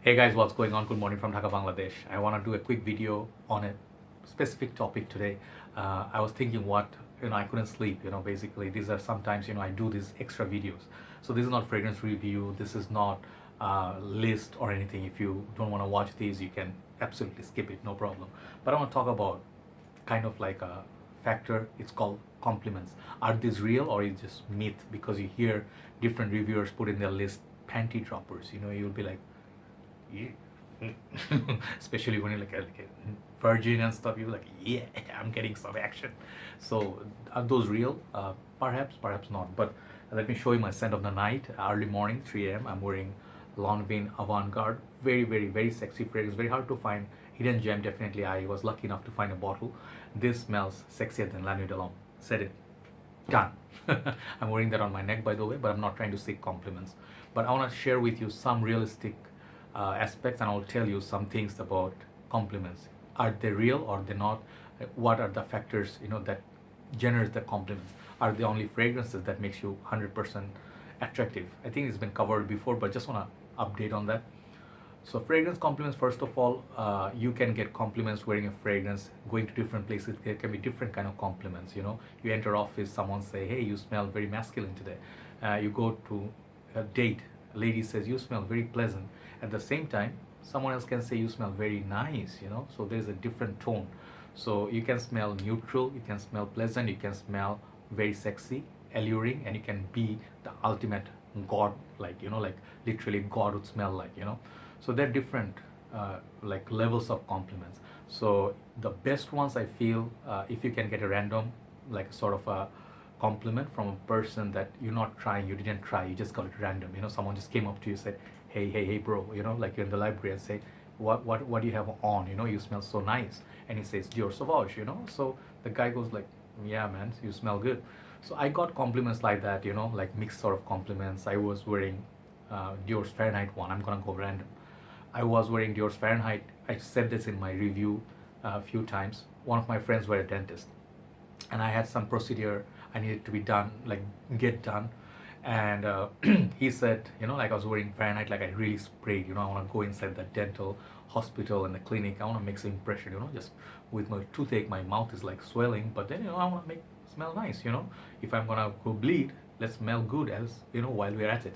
Hey guys, what's going on? Good morning from Dhaka Bangladesh. I want to do a quick video on a specific topic today. I was thinking I couldn't sleep, basically. These are sometimes, I do these extra videos. So this is not fragrance review. This is not list or anything. If you don't want to watch these, you can absolutely skip it, no problem. But I want to talk about kind of like a factor. It's called compliments. Are these real or is just myth? Because you hear different reviewers put in their list panty droppers. You'll be like, yeah. Especially when you're like a virgin and stuff, you're like, yeah, I'm getting some action. So are those real? Perhaps not. But let me show you my scent of the night. Early morning, 3 a.m. I'm wearing Lanvin Avant Garde. Very, very, very sexy fragrance. Very hard to find. Hidden gem, definitely. I was lucky enough to find a bottle. This smells sexier than Lanvin Avant. Said it. Done. I'm wearing that on my neck, by the way, but I'm not trying to seek compliments. But I want to share with you some realistic aspects, and I'll tell you some things about compliments. Are they real or they not? What are the factors that generate the compliments? Are they only fragrances that makes you 100% attractive? I think it's been covered before, but just want to update on that. So fragrance compliments, first of all, you can get compliments wearing a fragrance. Going to different places, there can be different kind of compliments. You enter office, someone say, hey, you smell very masculine today. You go to a date, a lady says, you smell very pleasant. At the same time, someone else can say, you smell very nice. So there's a different tone. So you can smell neutral, you can smell pleasant, you can smell very sexy, alluring, and you can be the ultimate god, like literally god would smell like. So they're different like levels of compliments. So the best ones, I feel, if you can get a random, like sort of a compliment from a person that you're not trying, you didn't try, you just got it random. Someone just came up to you, said, hey bro, like you're in the library, and say, what do you have on? You smell so nice. And he says, Dior Sauvage. So the guy goes like, yeah man, you smell good. So I got compliments like that, like mixed sort of compliments. I was wearing Dior's Fahrenheit one. I'm gonna go random. I was wearing Dior's Fahrenheit. I said this in my review a few times. One of my friends were a dentist, and I had some procedure I needed to be done, like get done. And he said, like I was wearing Fahrenheit, like I really sprayed. I want to go inside the dental hospital and the clinic. I want to make some impression. Just with my toothache, my mouth is like swelling. But then, I want to make smell nice. If I'm gonna go bleed, let's smell good as while we're at it.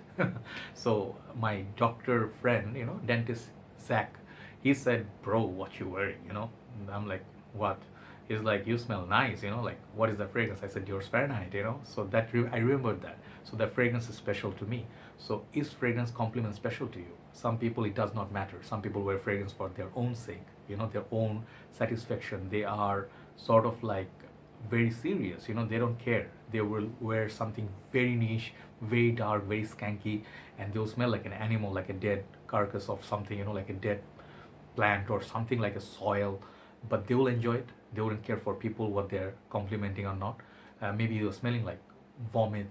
So my doctor friend, dentist Zach, he said, bro, what you wearing? And I'm like, what? He's like, you smell nice. Like, what is the fragrance? I said, yours Fahrenheit. So that I remembered that. So the fragrance is special to me. So is fragrance compliment special to you? Some people, it does not matter. Some people wear fragrance for their own sake, their own satisfaction. They are sort of like very serious. They don't care. They will wear something very niche, very dark, very skanky, and they'll smell like an animal, like a dead carcass of something, like a dead plant or something, like a soil. But they will enjoy it. They wouldn't care for people what they're complimenting or not. Maybe you're smelling like vomit,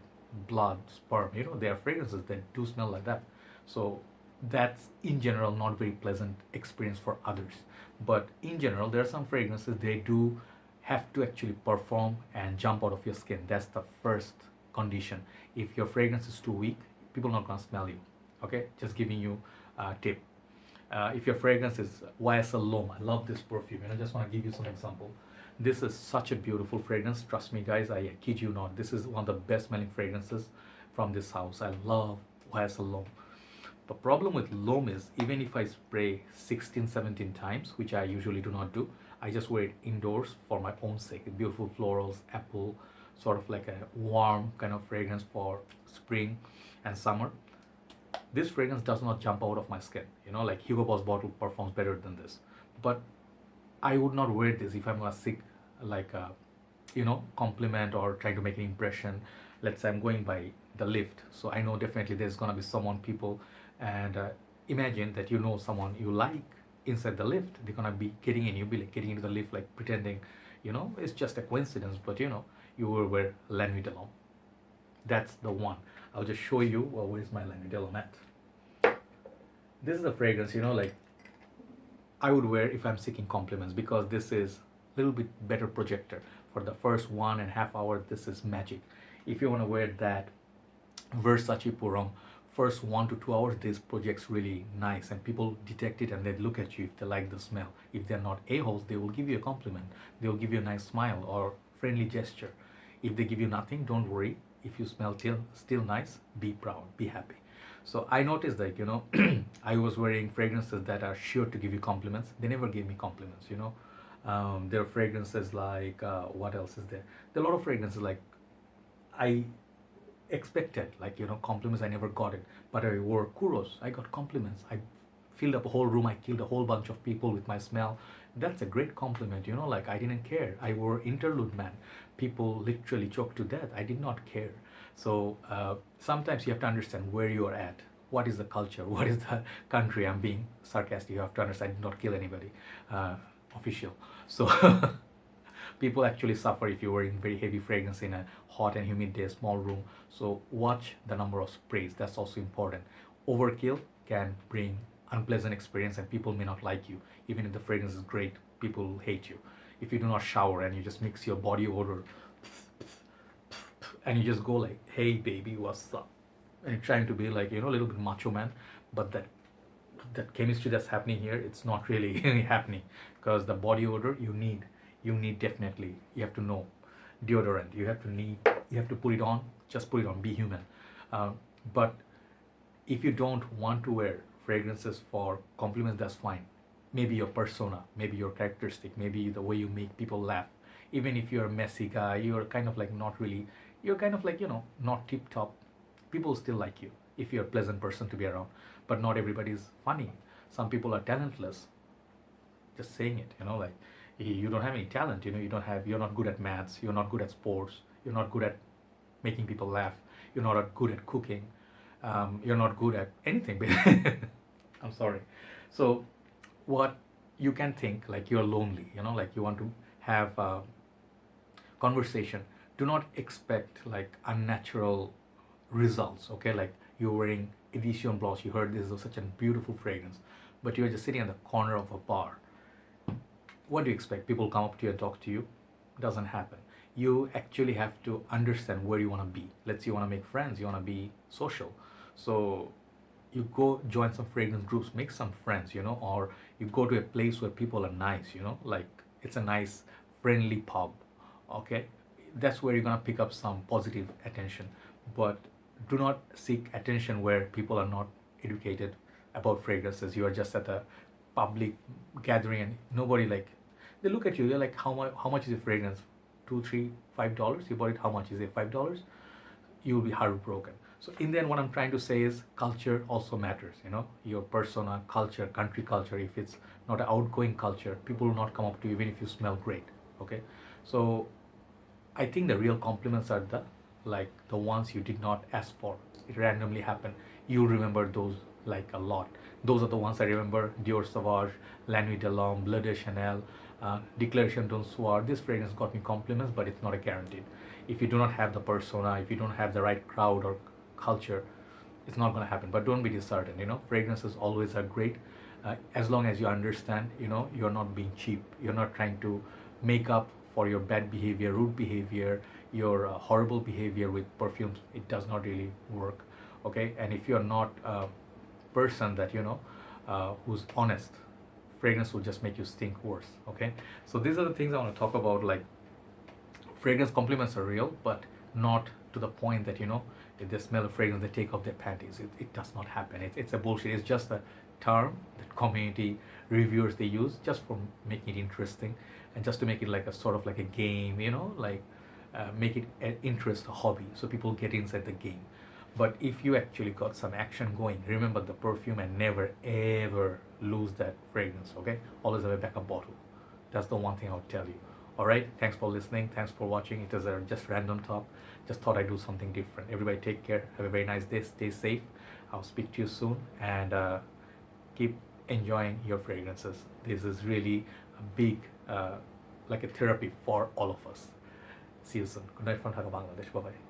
blood, sperm. There are fragrances that do smell like that. So that's in general not very pleasant experience for others. But in general, there are some fragrances they do have to actually perform and jump out of your skin. That's the first condition. If your fragrance is too weak, people are not gonna smell you. Okay, just giving you a tip. If your fragrance is YSL L'Homme, I love this perfume, I just want to give you some example. This is such a beautiful fragrance. Trust me, guys, I kid you not. This is one of the best smelling fragrances from this house. I love YSL L'Homme. The problem with L'Homme is, even if I spray 16, 17 times, which I usually do not do, I just wear it indoors for my own sake. Beautiful florals, apple, sort of like a warm kind of fragrance for spring and summer. This fragrance does not jump out of my skin. Like Hugo Boss bottle performs better than this. But I would not wear this if I'm gonna seek like a, compliment or trying to make an impression. Let's say I'm going by the lift, so I know definitely there's gonna be someone, people, and imagine that someone you like inside the lift. They're gonna be getting in. You'll be like getting into the lift, like pretending, it's just a coincidence. But you will wear Lanvin Avant. That's the one. I'll just show you. Well, where's my Lanvin Avant at? This is a fragrance, like I would wear if I'm seeking compliments, because this is a little bit better projector. For the first 1.5 hours, this is magic. If you want to wear that Versace Purong first 1 to 2 hours this project's really nice and people detect it and they look at you if they like the smell. If they're not a-holes, they will give you a compliment, they will give you a nice smile or friendly gesture. If they give you nothing, don't worry. If you smell still nice, be proud, be happy. So I noticed that, I was wearing fragrances that are sure to give you compliments. They never gave me compliments. There are fragrances like, what else is there? There are a lot of fragrances like I expected, like, compliments. I never got it. But I wore Kuros, I got compliments. I filled up a whole room, I killed a whole bunch of people with my smell. That's a great compliment, like I didn't care. I wore Interlude Man, people literally choked to death. I did not care. So sometimes you have to understand where you are at, what is the culture, what is the country. I'm being sarcastic, you have to understand I did not kill anybody. Official. So people actually suffer if you're wearing very heavy fragrance in a hot and humid day, small room. So watch the number of sprays, that's also important. Overkill can bring unpleasant experience and people may not like you. Even if the fragrance is great, people will hate you. If you do not shower and you just mix your body odor and you just go like, hey baby, what's up, and you're trying to be like, a little bit macho man, but that chemistry that's happening here, it's not really happening. Because the body odor you need definitely, you have to know deodorant, you have to put it on. Just put it on, be human. But if you don't want to wear fragrances for compliments, that's fine. Maybe your persona, maybe your characteristic, maybe the way you make people laugh. Even if you're a messy guy, you're kind of like not really, you're kind of like, not tip top, people still like you if you're a pleasant person to be around. But not everybody is funny. Some people are talentless. Just saying it, like you don't have any talent, you're not good at maths, you're not good at sports, you're not good at making people laugh, you're not good at cooking, you're not good at anything. I'm sorry. So what you can think, like you're lonely, like you want to have a conversation. Do not expect like unnatural results. Okay, like you're wearing Edition Blanche, you heard this is such a beautiful fragrance, but you're just sitting at the corner of a bar. What do you expect? People come up to you and talk to you? Doesn't happen. You actually have to understand where you want to be. Let's say you want to make friends, you want to be social. So you go join some fragrance groups, make some friends, or you go to a place where people are nice, like it's a nice friendly pub. Okay, that's where you're going to pick up some positive attention. But do not seek attention where people are not educated about fragrances. You are just at a public gathering and nobody, like, they look at you, they're like, how much is your fragrance? $2, $3, $5? You bought it, how much is it? $5? You'll be heartbroken. So in the end, what I'm trying to say is culture also matters. Your persona, culture, country culture. If it's not an outgoing culture, people will not come up to you even if you smell great. Okay, so I think the real compliments are the ones you did not ask for. It randomly happened. You'll remember those like a lot. Those are the ones I remember: Dior Sauvage, Lanvin Avant Garde, Bleu de Chanel, Declaration d'un Soir. This fragrance got me compliments, but it's not a guaranteed. If you do not have the persona, if you don't have the right crowd or culture, it's not going to happen. But don't be disheartened. Fragrances always are great, as long as you understand. You're not being cheap. You're not trying to make up for your bad behavior, rude behavior, your horrible behavior with perfumes. It does not really work. Okay, and if you're not a person that who's honest, fragrance will just make you stink worse. Okay, so these are the things I want to talk about. Like, fragrance compliments are real, but not to the point that if they smell a fragrance they take off their panties. It does not happen. It's a bullshit. It's just a term that community reviewers they use just for making it interesting and just to make it like a sort of like a game, like make it an interest, a hobby, so people get inside the game. But if you actually got some action going, remember the perfume and never ever lose that fragrance. Okay, always have a backup bottle. That's the one thing I'll tell you. All right, thanks for listening, thanks for watching. It was a just random talk. Just thought I'd do something different. Everybody take care, have a very nice day, stay safe. I'll speak to you soon, and keep enjoying your fragrances. This is really a big like a therapy for all of us. See you soon. Good night from Dhaka Bangladesh. Bye bye.